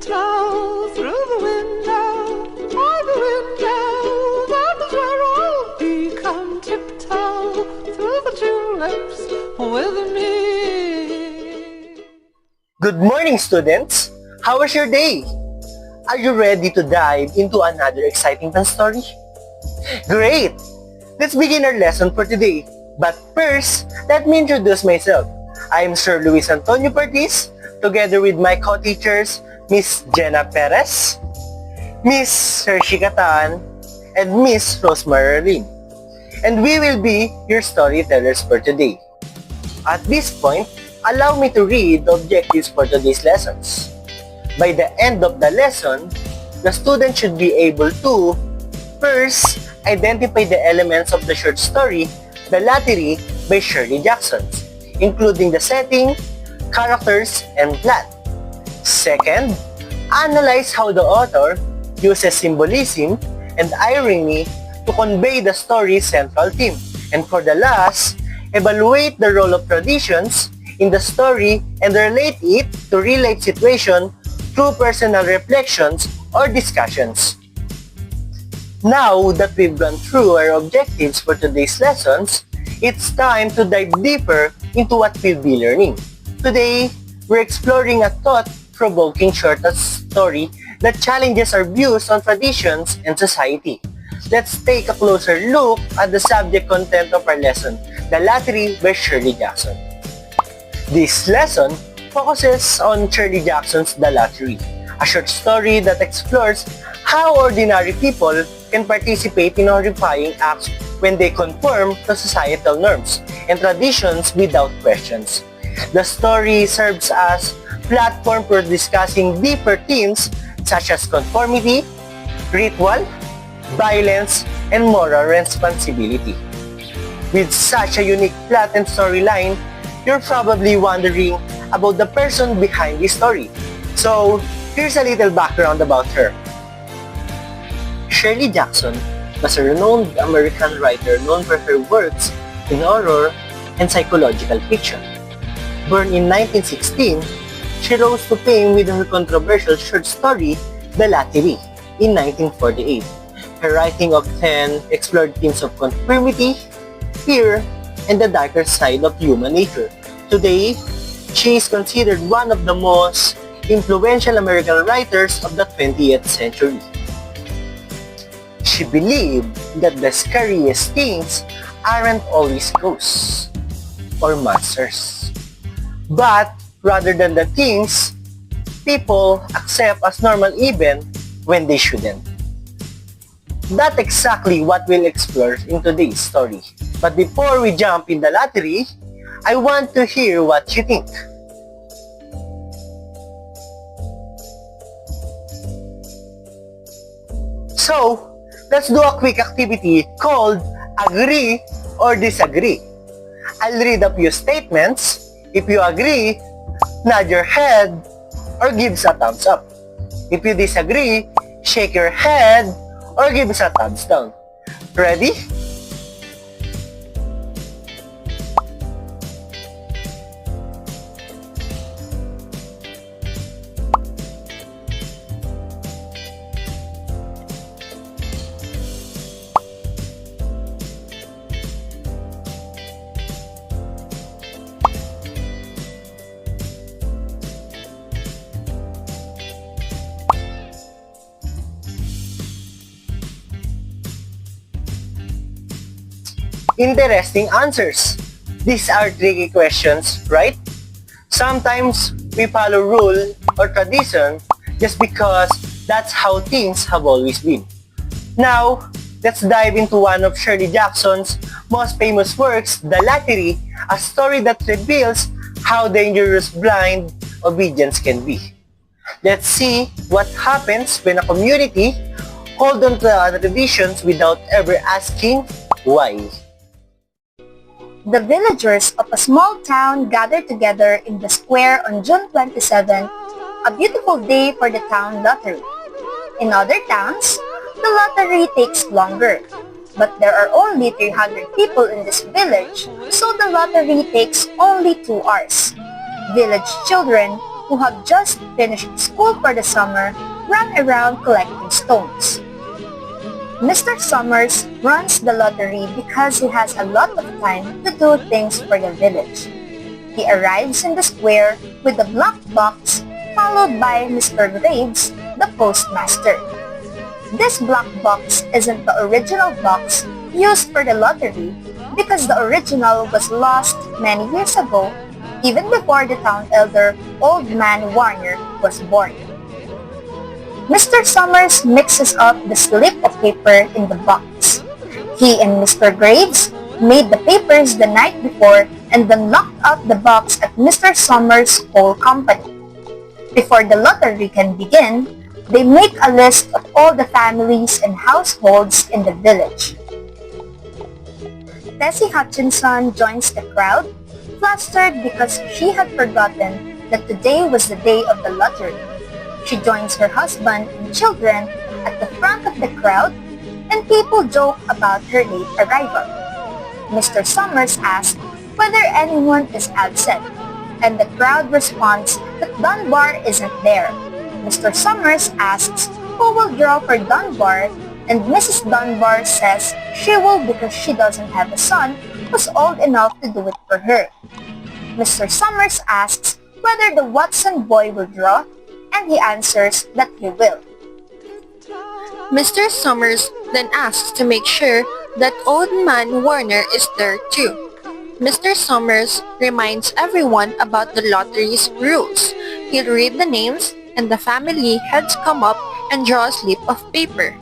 tiptoe through the window, by the window, that is where I'll be. Come tiptoe through the tulips with me. Good morning, students! How was your day? Are you ready to dive into another exciting fun story? Great! Let's begin our lesson for today. But first, let me introduce myself. I am Sir Luis Antonio Fortis, together with my co-teachers, Miss Jenna Perez, Miss Hershey Catahan, and Miss Rosemarie C. And we will be your storytellers for today. At this point, allow me to read the objectives for today's lessons. By the end of the lesson, the student should be able to, first, identify the elements of the short story, The Lottery by Shirley Jackson, including the setting, characters, and plot. Second, analyze how the author uses symbolism and irony to convey the story's central theme. And for the last, evaluate the role of traditions in the story and relate it to real-life situation through personal reflections or discussions. Now that we've gone through our objectives for today's lessons, it's time to dive deeper into what we'll be learning. Today, we're exploring a thought-provoking short story that challenges our views on traditions and society. Let's take a closer look at the subject content of our lesson, The Lottery by Shirley Jackson. This lesson focuses on Shirley Jackson's The Lottery, a short story that explores how ordinary people can participate in horrifying acts when they conform to societal norms and traditions without questions. The story serves as a platform for discussing deeper themes such as conformity, ritual, violence, and moral responsibility. With such a unique plot and storyline, you're probably wondering about the person behind the story. So, here's a little background about her. Shirley Jackson was a renowned American writer known for her works in horror and psychological fiction. Born in 1916, she rose to fame with her controversial short story, The Lottery, in 1948. Her writing often explored themes of conformity, fear, and the darker side of human nature. Today, she is considered one of the most influential American writers of the 20th century. She believed that the scariest things aren't always ghosts or monsters, but rather than the things people accept as normal even when they shouldn't. That's exactly what we'll explore in today's story. But before we jump in The Lottery, I want to hear what you think. So, let's do a quick activity called Agree or Disagree. I'll read a few statements. If you agree, nod your head or give us a thumbs up. If you disagree, shake your head or give us a thumbs down. Ready? Interesting answers. These are tricky questions, right? Sometimes we follow rule or tradition just because that's how things have always been. Now, let's dive into one of Shirley Jackson's most famous works, The Lottery, a story that reveals how dangerous blind obedience can be. Let's see what happens when a community hold on to traditions without ever asking why. The villagers of a small town gathered together in the square on June 27, a beautiful day for the town lottery. In other towns, the lottery takes longer, but there are only 300 people in this village, so the lottery takes only 2 hours. Village children who have just finished school for the summer run around collecting stones. Mr. Summers runs the lottery because he has a lot of time to do things for the village. He arrives in the square with the black box, followed by Mr. Graves, the postmaster. This black box isn't the original box used for the lottery because the original was lost many years ago, even before the town elder, Old Man Warner, was born. Mr. Summers mixes up the slip of paper in the box. He and Mr. Graves made the papers the night before and then locked up the box at Mr. Summers' coal company. Before the lottery can begin, they make a list of all the families and households in the village. Tessie Hutchinson joins the crowd, flustered because she had forgotten that today was the day of the lottery. She joins her husband and children at the front of the crowd, and people joke about her late arrival. Mr. Summers asks whether anyone is absent, and the crowd responds that Dunbar isn't there. Mr. Summers asks who will draw for Dunbar, and Mrs. Dunbar says she will because she doesn't have a son who's old enough to do it for her. Mr. Summers asks whether the Watson boy will draw, and he answers that he will. Mr. Summers then asks to make sure that Old Man Warner is there too. Mr. Summers reminds everyone about the lottery's rules. He'll read the names, and the family heads come up and draw a slip of paper.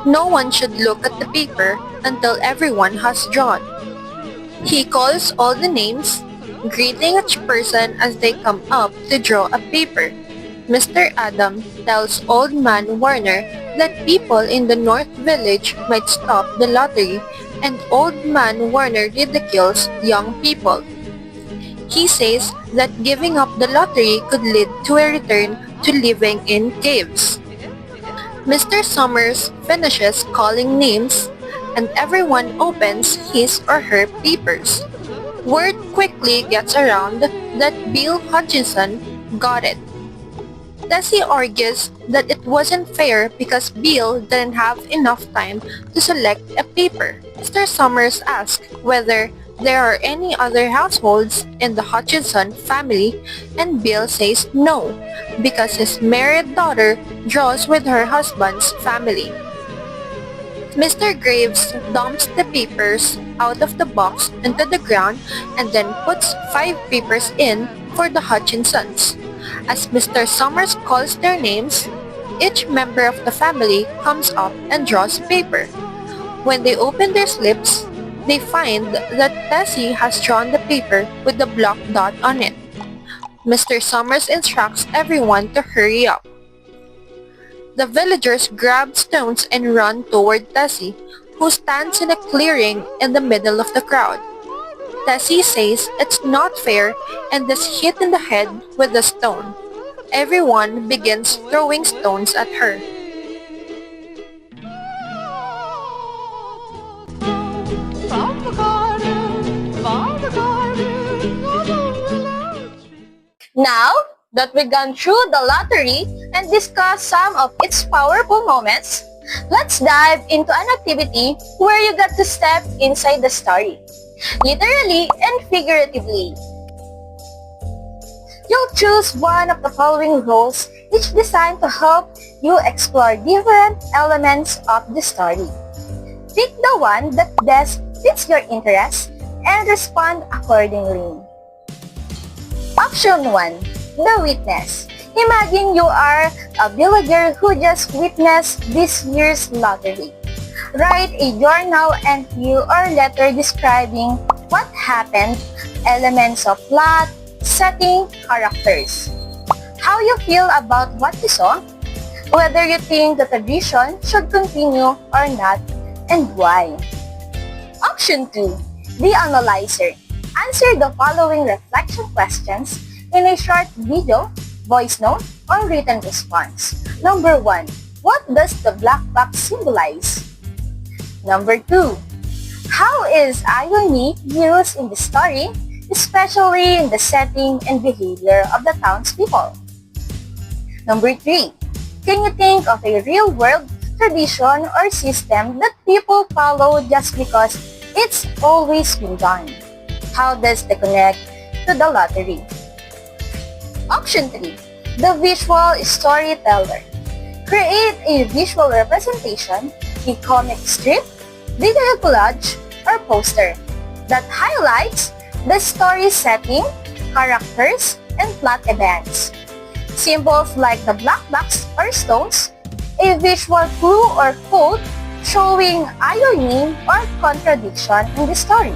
No one should look at the paper until everyone has drawn. He calls all the names, greeting each person as they come up to draw a paper. Mr. Adam tells Old Man Warner that people in the North Village might stop the lottery, and Old Man Warner ridicules young people. He says that giving up the lottery could lead to a return to living in caves. Mr. Summers finishes calling names, and everyone opens his or her papers. Word quickly gets around that Bill Hutchinson got it. Tessie argues that it wasn't fair because Bill didn't have enough time to select a paper. Mr. Summers asks whether there are any other households in the Hutchinson family, and Bill says no, because his married daughter draws with her husband's family. Mr. Graves dumps the papers out of the box into the ground and then puts 5 papers in for the Hutchinsons. As Mr. Summers calls their names, each member of the family comes up and draws a paper. When they open their slips, they find that Tessie has drawn the paper with the black dot on it. Mr. Summers instructs everyone to hurry up. The villagers grab stones and run toward Tessie, who stands in a clearing in the middle of the crowd. Tessie says it's not fair and is hit in the head with a stone. Everyone begins throwing stones at her. Now that we've gone through the lottery and discussed some of its powerful moments, let's dive into an activity where you get to step inside the story, literally and figuratively. You'll choose one of the following roles, each designed to help you explore different elements of the story. Pick the one that best fits your interests and respond accordingly. Option 1. The witness. Imagine you are a villager who just witnessed this year's lottery. Write a journal entry or letter describing what happened, elements of plot, setting, characters. How you feel about what you saw, whether you think the tradition should continue or not, and why. Option 2. The analyzer. Answer the following reflection questions in a short video, voice note, or written response. Number 1. What does the black box symbolize? Number 2. How is irony used in the story, especially in the setting and behavior of the townspeople. Number 3. Can you think of a real-world tradition or system that people follow just because it's always been done? How does it connect to the lottery? Option 3. The visual storyteller. Create a visual representation, a comic strip, digital collage, or poster that highlights the story setting, characters, and plot events. Symbols like the black box or stones, a visual clue or code showing irony or contradiction in the story.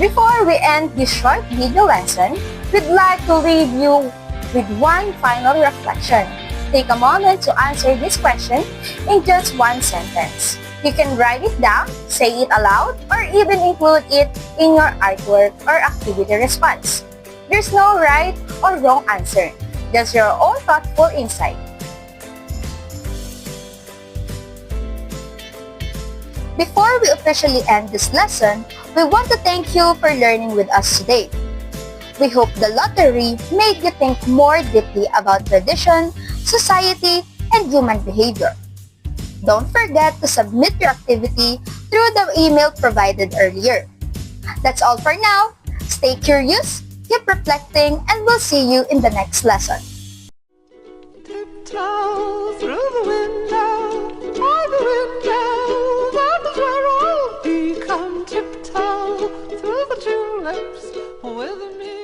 Before we end this short video lesson, we'd like to leave you with one final reflection. Take a moment to answer this question in just one sentence. You can write it down, say it aloud, or even include it in your artwork or activity response. There's no right or wrong answer, just your own thoughtful insight. Before we officially end this lesson, we want to thank you for learning with us today. We hope the lottery made you think more deeply about tradition, society, and human behavior. Don't forget to submit your activity through the email provided earlier. That's all for now. Stay curious, keep reflecting, and we'll see you in the next lesson. Tiptoe through the window, by the window, that is where I'll be. Come tiptoe through the tulips with me.